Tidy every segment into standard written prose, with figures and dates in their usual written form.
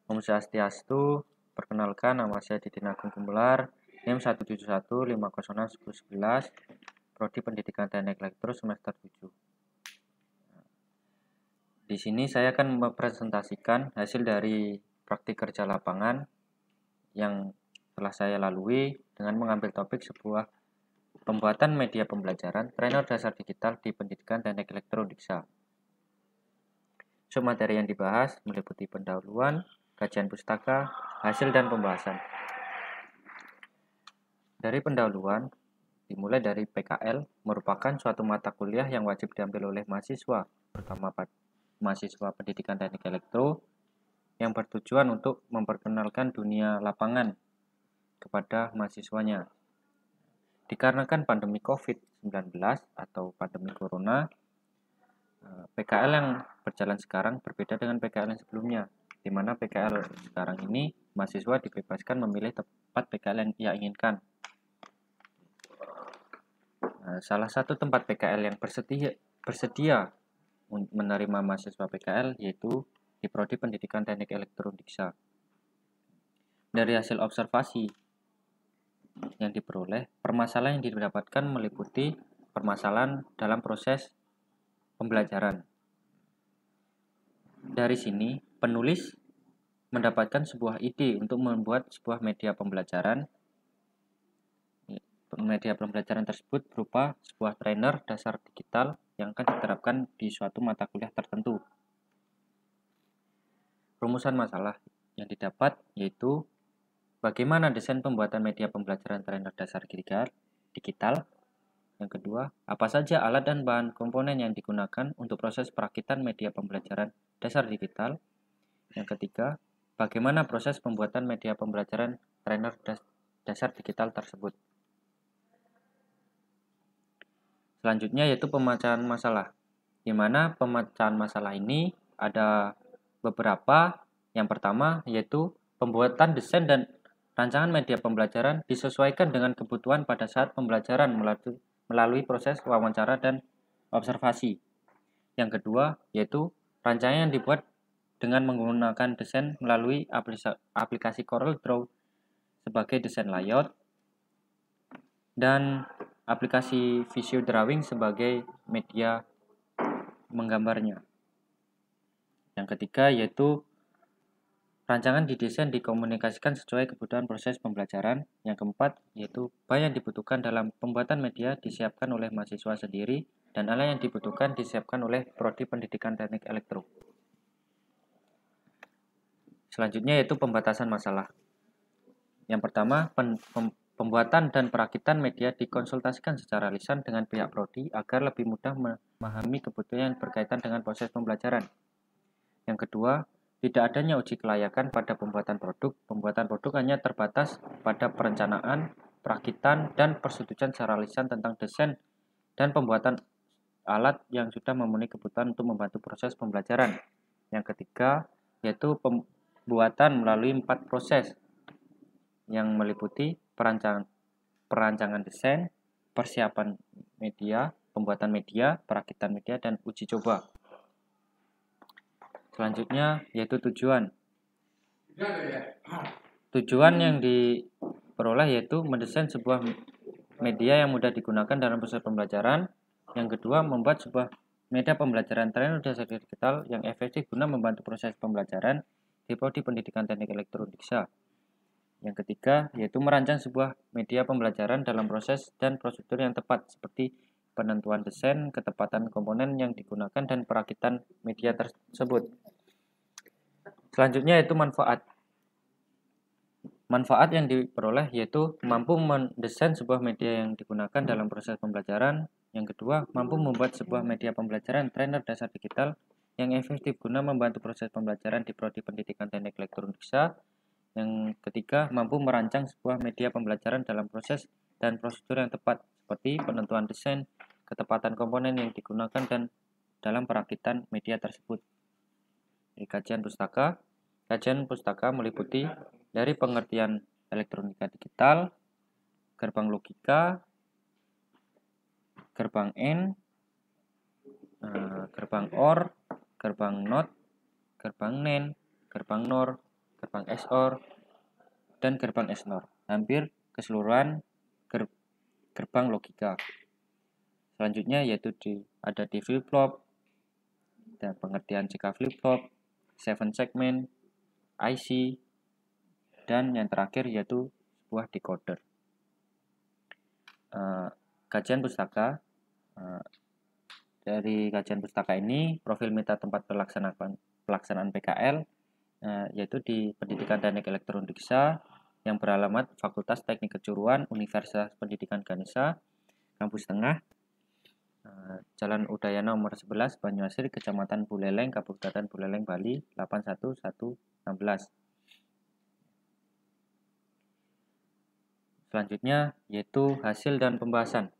Om Swastiastu, perkenalkan nama saya Didin Agung Gumelar, NIM 171506111, Prodi Pendidikan Teknik Elektro semester 7. Di sini saya akan mempresentasikan hasil dari praktik kerja lapangan yang telah saya lalui dengan mengambil topik sebuah pembuatan media pembelajaran trainer dasar digital di Pendidikan Teknik Elektro Diksa. Submateri yang dibahas meliputi pendahuluan, kajian pustaka, hasil dan pembahasan. Dari pendahuluan, dimulai dari PKL, merupakan suatu mata kuliah yang wajib diambil oleh mahasiswa, terutama mahasiswa Pendidikan Teknik Elektro, yang bertujuan untuk memperkenalkan dunia lapangan kepada mahasiswanya. Dikarenakan pandemi COVID-19 atau pandemi Corona, PKL yang berjalan sekarang berbeda dengan PKL yang sebelumnya, di mana PKL sekarang ini mahasiswa dibebaskan memilih tempat PKL yang ia inginkan. Salah satu tempat PKL yang bersedia menerima mahasiswa PKL yaitu di Prodi Pendidikan Teknik Elektro Diksa. Dari hasil observasi yang diperoleh, permasalahan yang didapatkan meliputi permasalahan dalam proses pembelajaran. Dari sini, penulis mendapatkan sebuah ide untuk membuat sebuah media pembelajaran. Media pembelajaran tersebut berupa sebuah trainer dasar digital yang akan diterapkan di suatu mata kuliah tertentu. Rumusan masalah yang didapat yaitu bagaimana desain pembuatan media pembelajaran trainer dasar digital. Yang kedua, apa saja alat dan bahan komponen yang digunakan untuk proses perakitan media pembelajaran dasar digital. Yang ketiga, bagaimana proses pembuatan media pembelajaran trainer dasar digital tersebut. Selanjutnya yaitu pemecahan masalah, di mana pemecahan masalah ini ada beberapa. Yang pertama yaitu pembuatan desain dan rancangan media pembelajaran disesuaikan dengan kebutuhan pada saat pembelajaran melalui proses wawancara dan observasi. Yang kedua yaitu rancangan yang dibuat dengan menggunakan desain melalui aplikasi CorelDRAW sebagai desain layout dan aplikasi Visio Drawing sebagai media menggambarnya. Yang ketiga yaitu rancangan didesain dikomunikasikan sesuai kebutuhan proses pembelajaran. Yang keempat yaitu bahan yang dibutuhkan dalam pembuatan media disiapkan oleh mahasiswa sendiri dan alat yang dibutuhkan disiapkan oleh Prodi Pendidikan Teknik Elektro. Selanjutnya yaitu pembatasan masalah. Yang pertama, pembuatan dan perakitan media dikonsultasikan secara lisan dengan pihak prodi agar lebih mudah memahami kebutuhan yang berkaitan dengan proses pembelajaran. Yang kedua, tidak adanya uji kelayakan pada pembuatan produk. Pembuatan produk hanya terbatas pada perencanaan, perakitan, dan persetujuan secara lisan tentang desain dan pembuatan alat yang sudah memenuhi kebutuhan untuk membantu proses pembelajaran. Yang ketiga, yaitu pembuatan melalui 4 proses yang meliputi perancangan desain, persiapan media, pembuatan media, perakitan media, dan uji coba. Selanjutnya yaitu tujuan. Tujuan yang diperoleh yaitu mendesain sebuah media yang mudah digunakan dalam proses pembelajaran. Yang kedua, membuat sebuah media pembelajaran trainer dasar digital yang efektif guna membantu proses pembelajaran di Prodi Pendidikan Teknik Elektro Diksa. Yang ketiga, yaitu merancang sebuah media pembelajaran dalam proses dan prosedur yang tepat seperti penentuan desain, ketepatan komponen yang digunakan, dan perakitan media tersebut. Selanjutnya yaitu manfaat. Manfaat yang diperoleh yaitu mampu mendesain sebuah media yang digunakan dalam proses pembelajaran. Yang kedua, mampu membuat sebuah media pembelajaran trainer dasar digital yang efektif guna membantu proses pembelajaran di Prodi Pendidikan Teknik Elektro Diksa. Yang ketiga, mampu merancang sebuah media pembelajaran dalam proses dan prosedur yang tepat seperti penentuan desain, ketepatan komponen yang digunakan, dan dalam perakitan media tersebut. Kajian pustaka. Kajian pustaka meliputi dari pengertian elektronika digital, gerbang logika, gerbang N, gerbang OR, gerbang NOT, gerbang NAND, gerbang NOR, gerbang XOR, dan gerbang XNOR. Hampir keseluruhan gerbang logika. Selanjutnya yaitu ada di flip-flop, dan pengertian CK flip-flop, 7 segment, IC, dan yang terakhir yaitu sebuah decoder. Kajian pustaka. Dari kajian pustaka ini, profil meta tempat pelaksanaan PKL yaitu di Pendidikan Teknik Elektrodiksa yang beralamat Fakultas Teknik Kejuruan Universitas Pendidikan Ganesha, Kampus Tengah, Jalan Udayana nomor 11, Banyuasin, Kecamatan Buleleng, Kabupaten Buleleng, Bali, 81116. Selanjutnya yaitu hasil dan pembahasan.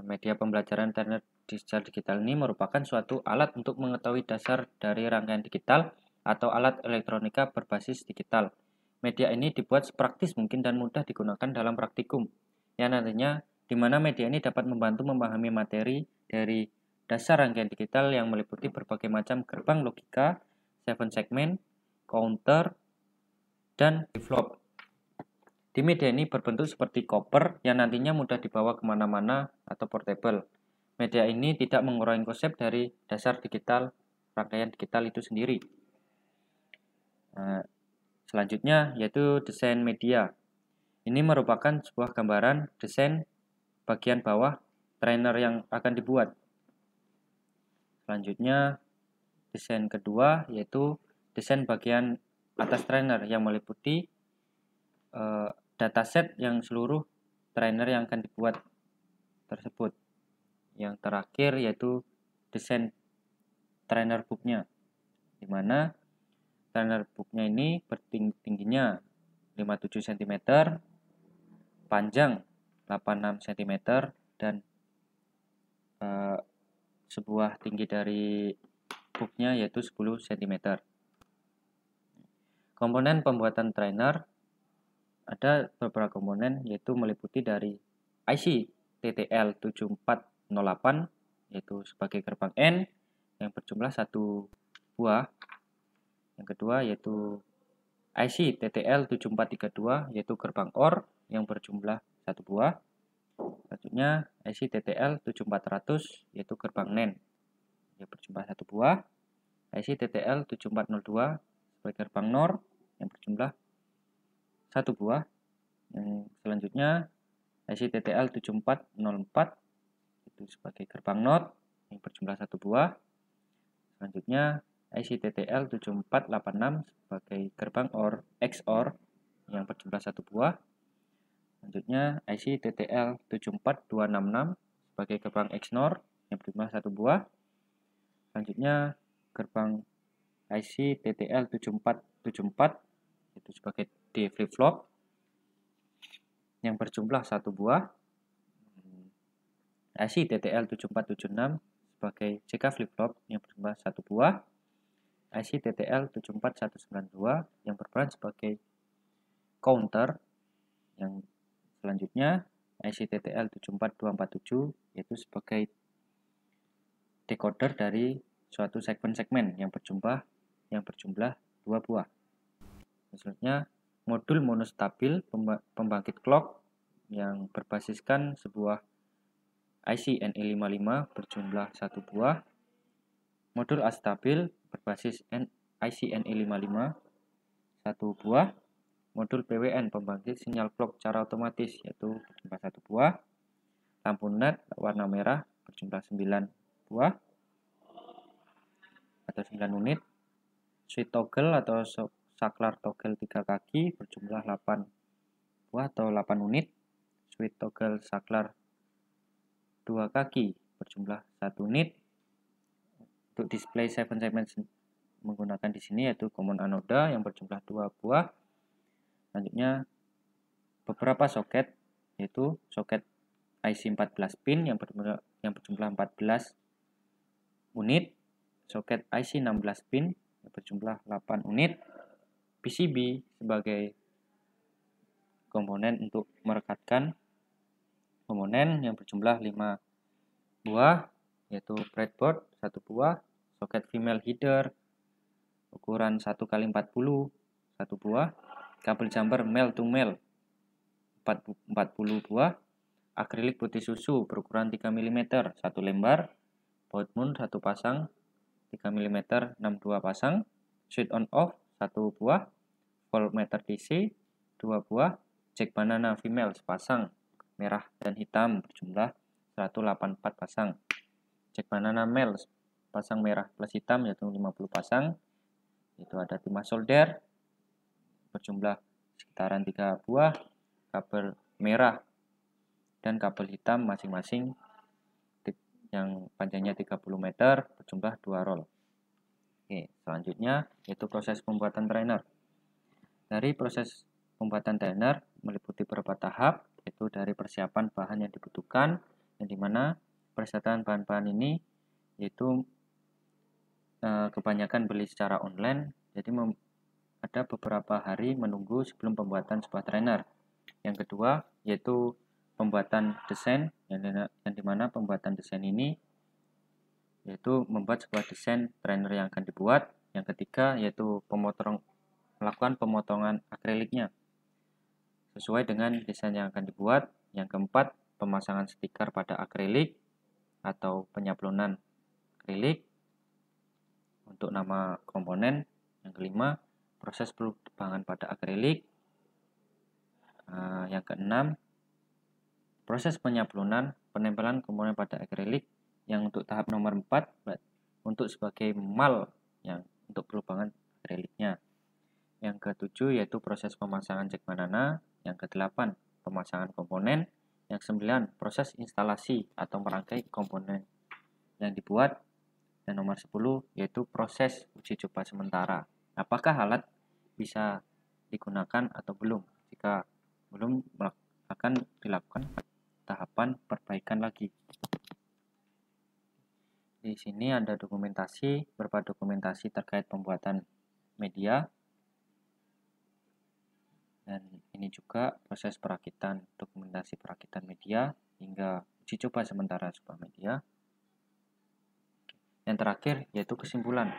Media pembelajaran internet secara digital ini merupakan suatu alat untuk mengetahui dasar dari rangkaian digital atau alat elektronika berbasis digital. Media ini dibuat sepraktis mungkin dan mudah digunakan dalam praktikum, yang nantinya di mana media ini dapat membantu memahami materi dari dasar rangkaian digital yang meliputi berbagai macam gerbang logika, 7 segment, counter, dan flip-flop. Di media ini berbentuk seperti koper yang nantinya mudah dibawa kemana-mana atau portable. Media ini tidak mengurangi konsep dari dasar digital, rangkaian digital itu sendiri. Selanjutnya yaitu desain media. Ini merupakan sebuah gambaran desain bagian bawah trainer yang akan dibuat. Selanjutnya desain kedua yaitu desain bagian atas trainer yang meliputi dataset yang seluruh trainer yang akan dibuat tersebut. Yang terakhir yaitu desain trainer booknya, di mana trainer booknya ini tingginya 57 cm, panjang 86 cm, dan sebuah tinggi dari booknya yaitu 10 cm. Komponen pembuatan trainer ada beberapa komponen yaitu meliputi dari IC TTL 7408 yaitu sebagai gerbang N yang berjumlah 1 buah. Yang kedua yaitu IC TTL 7432 yaitu gerbang OR yang berjumlah 1 buah. Selanjutnya IC TTL 7400 yaitu gerbang NAND yang berjumlah 1 buah. IC TTL 7402 sebagai gerbang NOR yang berjumlah 1 buah. Yang selanjutnya IC TTL 7404 itu sebagai gerbang NOT yang berjumlah 1 buah. Selanjutnya IC TTL 7486 sebagai gerbang OR XOR yang berjumlah 1 buah. Selanjutnya IC TTL 74266 sebagai gerbang XNOR yang berjumlah 1 buah. Selanjutnya gerbang IC TTL 7474 itu sebagai D flip-flop yang berjumlah 1 buah. IC TTL 7476 sebagai CK flip-flop yang berjumlah 1 buah. IC TTL 74192 yang berperan sebagai counter. Yang selanjutnya IC TTL 74247 yaitu sebagai decoder dari suatu segmen-segmen yang berjumlah 2 buah. Selanjutnya modul monostabil pembangkit clock yang berbasiskan sebuah IC NE55 berjumlah 1 buah. Modul astabil berbasis IC NE55 1 buah. Modul PWN pembangkit sinyal clock secara otomatis yaitu berjumlah 1 buah. Lampu LED warna merah berjumlah 9 buah atau 9 unit. Switch toggle atau saklar toggle 3 kaki berjumlah 8 buah atau 8 unit. Switch toggle saklar 2 kaki berjumlah 1 unit. Untuk display 7 segment menggunakan di sini yaitu common anoda yang berjumlah 2 buah. Selanjutnya beberapa soket yaitu soket IC 14 pin yang berjumlah 14 unit, soket IC 16 pin yang berjumlah 8 unit, PCB sebagai komponen untuk merekatkan komponen yang berjumlah 5 buah yaitu breadboard 1 buah, soket female header ukuran 1x40 1 buah, kabel jumper male to male 40 buah, akrilik putih susu berukuran 3 mm 1 lembar, baut moon 1 pasang 3 mm 62 pasang, switch on off 1 buah, voltmeter DC 2 buah, jack banana female sepasang merah dan hitam berjumlah 184 pasang, jack banana male pasang merah plus hitam yaitu 50 pasang, itu ada timah solder berjumlah sekitaran 3 buah, kabel merah dan kabel hitam masing-masing yang panjangnya 30 meter berjumlah 2 roll. Oke, selanjutnya yaitu proses pembuatan trainer. Dari proses pembuatan trainer meliputi beberapa tahap, yaitu dari persiapan bahan yang dibutuhkan, yang dimana persiapan bahan-bahan ini yaitu kebanyakan beli secara online, jadi ada beberapa hari menunggu sebelum pembuatan sebuah trainer. Yang kedua yaitu pembuatan desain, yang dimana pembuatan desain ini yaitu membuat sebuah desain trainer yang akan dibuat. Yang ketiga yaitu melakukan pemotongan akriliknya sesuai dengan desain yang akan dibuat. Yang keempat, pemasangan stiker pada akrilik atau penyablonan akrilik untuk nama komponen. Yang kelima, proses pelubangan pada akrilik. Yang keenam, proses penyablonan penempelan komponen pada akrilik. Yang untuk tahap nomor 4 untuk sebagai mal yang untuk pelubangan akriliknya. Yang ketujuh yaitu proses pemasangan jack banana. Yang kedelapan, pemasangan komponen. Yang sembilan, proses instalasi atau merangkai komponen yang dibuat. Dan nomor 10 yaitu proses uji coba sementara. Apakah alat bisa digunakan atau belum? Jika belum, akan dilakukan tahapan perbaikan lagi. Di sini ada dokumentasi, beberapa dokumentasi terkait pembuatan media. Dan ini juga proses perakitan, dokumentasi perakitan media hingga uji coba sementara sebuah media. Yang terakhir yaitu kesimpulan.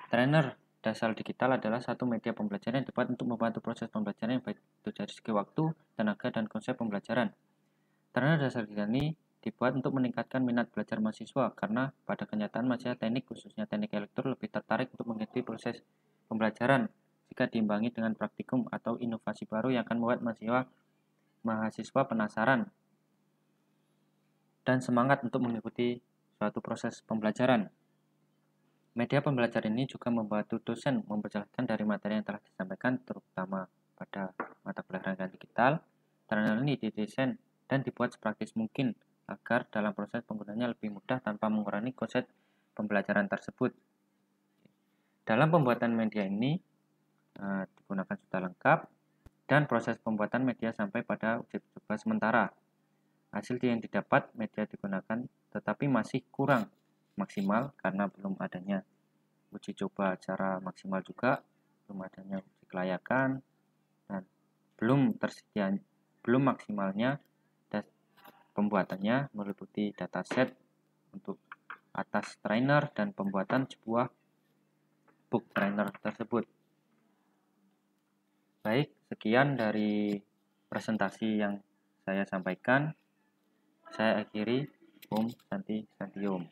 Trainer dasar digital adalah satu media pembelajaran yang dibuat untuk membantu proses pembelajaran yang baik itu dari segi waktu, tenaga, dan konsep pembelajaran. Trainer dasar digital ini dibuat untuk meningkatkan minat belajar mahasiswa karena pada kenyataan mahasiswa teknik khususnya teknik elektro lebih tertarik untuk mengikuti proses pembelajaran jika diimbangi dengan praktikum atau inovasi baru yang akan membuat mahasiswa penasaran dan semangat untuk mengikuti suatu proses pembelajaran. Media pembelajaran ini juga membantu dosen memperjelaskan dari materi yang telah disampaikan, terutama pada mata pelajaran digital. Trainer ini didesain dan dibuat sepraktis mungkin agar dalam proses penggunaannya lebih mudah tanpa mengurangi konsep pembelajaran tersebut. Dalam pembuatan media ini digunakan sudah lengkap dan proses pembuatan media sampai pada uji coba sementara. Hasil yang didapat media digunakan tetapi masih kurang maksimal karena belum adanya uji coba secara maksimal juga, belum adanya uji kelayakan, dan belum maksimalnya pembuatannya meliputi dataset untuk atas trainer dan pembuatan sebuah book trainer tersebut. Baik, sekian dari presentasi yang saya sampaikan. Saya akhiri. Om Santi Santium.